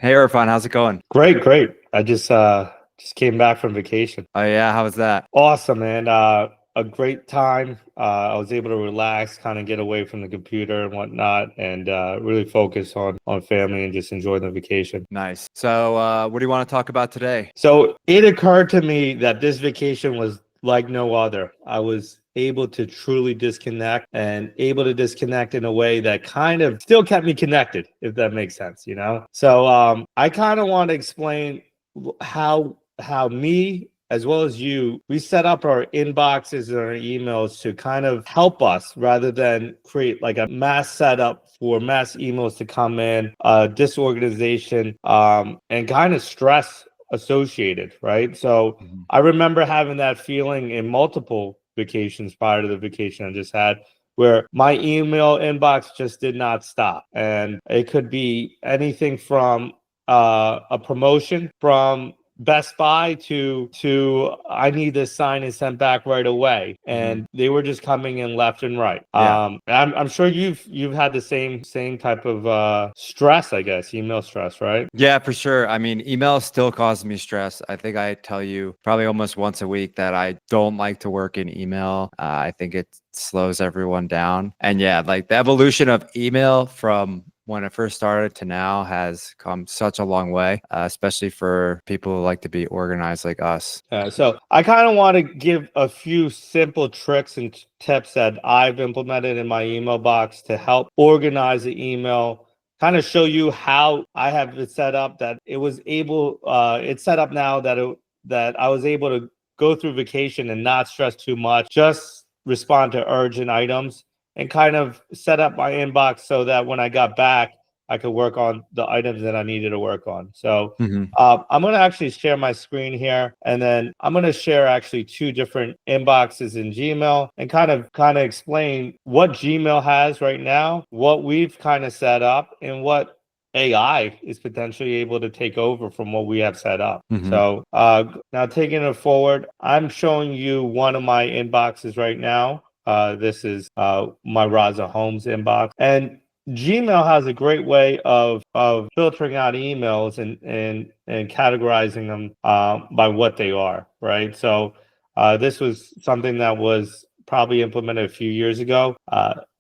Hey Irfan, how's it going? Great, great. I just came back from vacation. Oh yeah, how was that? Awesome, man. A great time. I was able to relax, kind of get away from the computer and whatnot, and really focus on family and just enjoy the vacation. Nice. So, what do you want to talk about today? So it occurred to me that this vacation was like no other. I was able to truly disconnect and able to disconnect in a way that kind of still kept me connected, if that makes sense. So I kind of want to explain how me as well as you, we set up our inboxes and our emails to kind of help us rather than create like a mass setup for mass emails to come in, disorganization, and kind of stress associated, right? So Mhm. I remember having that feeling in multiple vacations prior to the vacation I just had, where my email inbox just did not stop. And it could be anything from a promotion from Best Buy to I need this sign and sent back right away, Mhm. and they were just coming in left and right. Yeah. I'm sure you've had the same type of stress, I guess, email stress, right? Yeah, for sure. I mean, email still causes me stress. I think I tell you probably almost once a week that I don't like to work in email. I think it slows everyone down. And yeah, like the evolution of email from when it first started to now has come such a long way, especially for people who like to be organized like us. So I kind of want to give a few simple tricks and tips that I've implemented in my email box to help organize the email. Kind of show you how I have it set up that it was able. It's set up now that I was able to go through vacation and not stress too much. Just respond to urgent items and kind of set up my inbox so that when I got back, I could work on the items that I needed to work on. So Mhm. I'm going to actually share my screen here, and then I'm going to share actually two different inboxes in Gmail and kind of explain what Gmail has right now, what we've kind of set up, and what AI is potentially able to take over from what we have set up. Mhm. So now taking it forward, I'm showing you one of my inboxes right now. This is my Raza Homes inbox, and Gmail has a great way of filtering out emails and categorizing them by what they are, right? So this was something that was probably implemented a few years ago.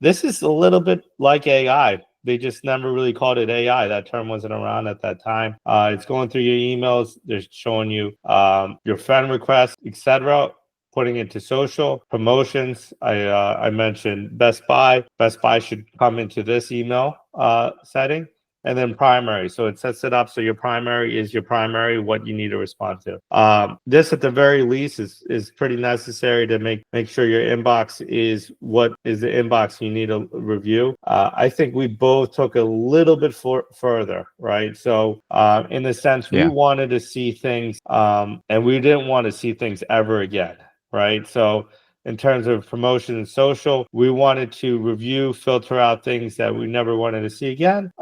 This is a little bit like AI. They just never really called it AI. That term wasn't around at that time. It's going through your emails. They're showing you your friend requests, etc., putting into social promotions. I mentioned Best Buy. Best Buy should come into this email setting, and then primary. So it sets it up so your primary is your primary, what you need to respond to. This at the very least is pretty necessary to make sure your inbox is what is the inbox you need to review. I think we both took a little bit further, right? So in the sense we Yeah. wanted to see things, and we didn't want to see things ever again, right? So in terms of promotion and social, we wanted to review, filter out things that we never wanted to see again,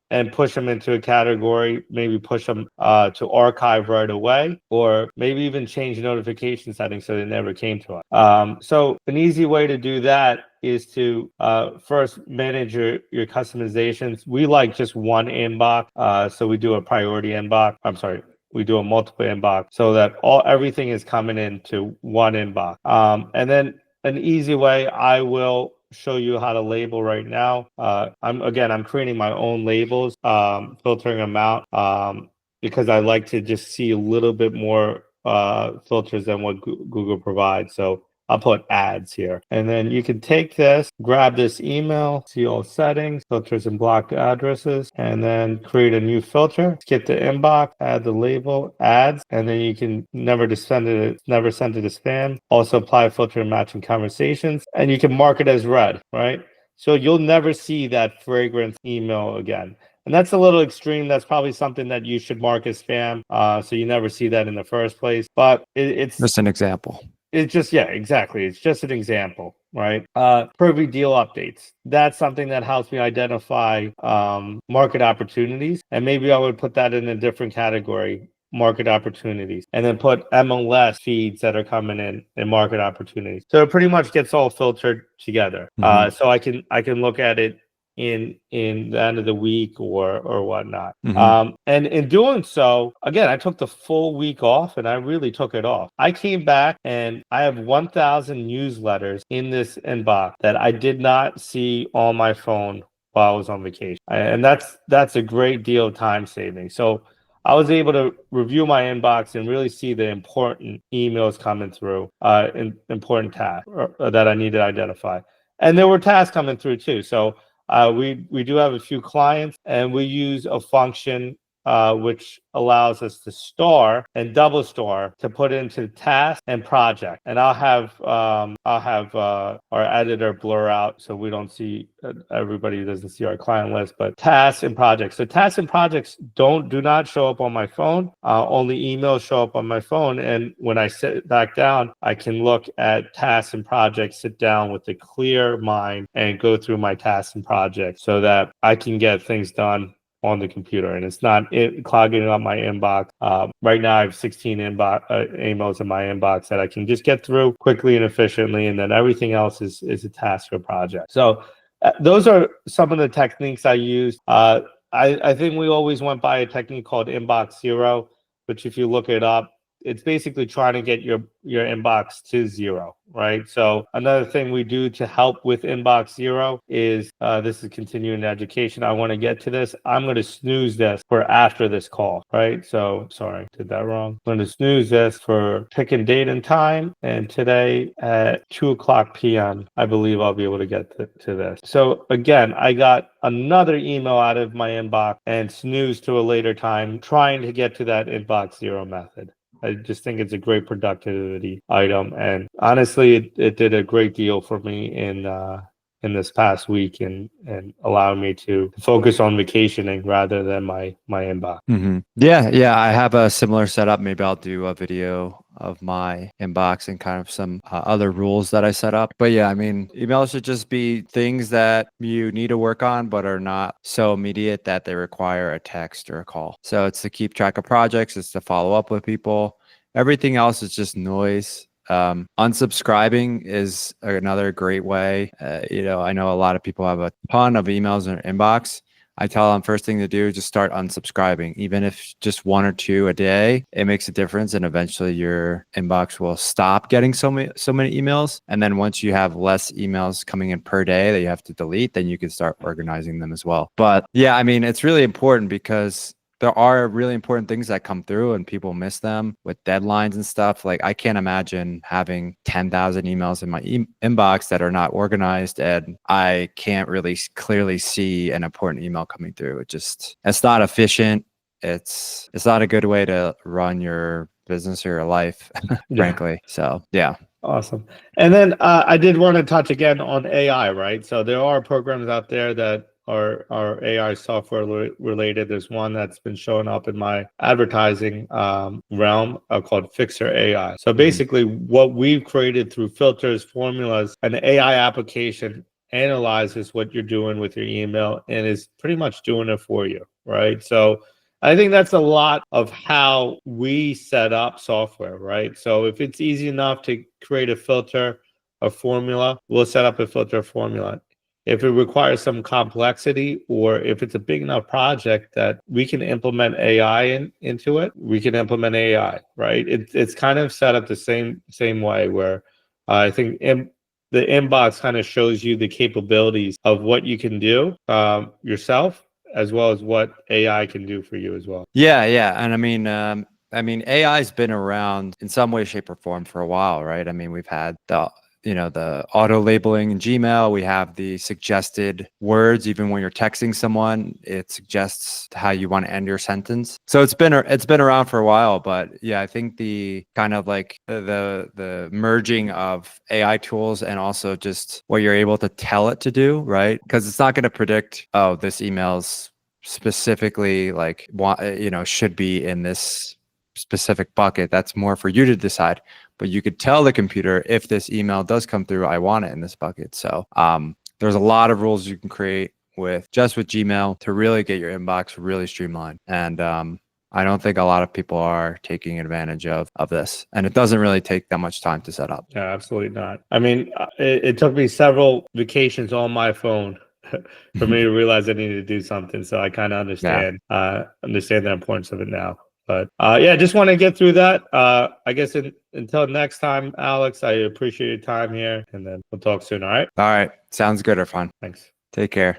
and push them into a category, maybe push them to archive right away, or maybe even change notification settings so they never came to us. So an easy way to do that is to first manage your customizations. We like just one inbox, so we do a priority inbox. I'm sorry, we do a multiple inbox so that everything is coming into one inbox. And then an easy way, I will show you how to label right now. I'm creating my own labels, filtering them out, because I like to just see a little bit more filters than what Google provides. So I'll put ads here. And then you can take this, grab this email, see all settings, filters and block addresses, and then create a new filter. Skip the inbox, add the label, ads, and then you can never send it to spam. Also apply a filter and matching conversations, and you can mark it as read, right? So you'll never see that fragrance email again. And that's a little extreme. That's probably something that you should mark as spam, so you never see that in the first place. But it's Just an example. it's just, yeah, exactly. It's just an example, right? Privy deal updates. That's something that helps me identify market opportunities. And maybe I would put that in a different category, market opportunities, and then put MLS feeds that are coming in market opportunities. So it pretty much gets all filtered together. Mhm. So I can look at it in the end of the week or whatnot. Mhm. And in doing so, again, I took the full week off, and I really took it off. I came back and I have 1,000 newsletters in this inbox that I did not see on my phone while I was on vacation, and that's a great deal of time saving. So I was able to review my inbox and really see the important emails coming through, important tasks that I need to identify. And there were tasks coming through too. So we do have a few clients, and we use a function which allows us to star and double star to put into task and project. And I'll have our editor blur out so we don't see everybody doesn't see our client list, but tasks and projects. So tasks and projects do not show up on my phone. Only emails show up on my phone. And when I sit back down, I can look at tasks and projects, sit down with a clear mind, and go through my tasks and projects so that I can get things done on the computer, and it's not clogging up my inbox. Right now I have 16 emails in my inbox that I can just get through quickly and efficiently, and then everything else is a task or project. So those are some of the techniques I use. I think we always went by a technique called inbox zero, which if you look it up, it's basically trying to get your inbox to zero, right? So another thing we do to help with inbox zero is this is continuing education. I want to get to this. I'm going to snooze this for after this call, right? So sorry, did that wrong. I'm going to snooze this for picking date and time. And today at 2:00 p.m., I believe I'll be able to get to this. So again, I got another email out of my inbox and snooze to a later time, trying to get to that inbox zero method. I just think it's a great productivity item, and honestly, it did a great deal for me in this past week, and allowing me to focus on vacationing rather than my inbox. Mhm. Yeah, I have a similar setup. Maybe I'll do a video of my inbox and kind of some other rules that I set up. But yeah, I mean, emails should just be things that you need to work on, but are not so immediate that they require a text or a call. So it's to keep track of projects, it's to follow up with people. Everything else is just noise. Unsubscribing is another great way. I know a lot of people have a ton of emails in their inbox. I tell them first thing to do, just start unsubscribing. Even if just one or two a day, it makes a difference. And eventually your inbox will stop getting so many emails. And then once you have less emails coming in per day that you have to delete, then you can start organizing them as well. But yeah, I mean, it's really important because there are really important things that come through and people miss them with deadlines and stuff. Like I can't imagine having 10,000 emails in my inbox that are not organized, and I can't really clearly see an important email coming through. It's not efficient. It's not a good way to run your business or your life, frankly. So yeah. Awesome. And then I did want to touch again on AI, right? So there are programs out there that are AI software related. There's one that's been showing up in my advertising realm called Fixer AI. So basically what we've created through filters, formulas, an AI application analyzes what you're doing with your email and is pretty much doing it for you, right? So I think that's a lot of how we set up software, right? So if it's easy enough to create a filter, a formula, we'll set up a filter formula. If it requires some complexity, or if it's a big enough project that we can implement AI into it, we can implement AI, right? It's kind of set up the same way where I think the inbox kind of shows you the capabilities of what you can do yourself, as well as what AI can do for you as well. Yeah. And I mean, AI's been around in some way, shape, or form for a while, right? I mean, we've had the auto labeling in Gmail. We have the suggested words. Even when you're texting someone, it suggests how you want to end your sentence. So it's been around for a while. But yeah, I think the kind of like the merging of AI tools and also just what you're able to tell it to do, right? Because it's not going to predict, oh, this email's specifically like should be in this specific bucket. That's more for you to decide. But you could tell the computer, if this email does come through, I want it in this bucket. So there's a lot of rules you can create with Gmail to really get your inbox really streamlined. And I don't think a lot of people are taking advantage of this. And it doesn't really take that much time to set up. Yeah, absolutely not. I mean, it took me several vacations on my phone for me to realize I needed to do something. So I kind of understand the importance of it now. But yeah, just want to get through that. I guess until next time, Alex, I appreciate your time here, and then we'll talk soon. All right. All right. Sounds good, Irfan. Thanks. Take care.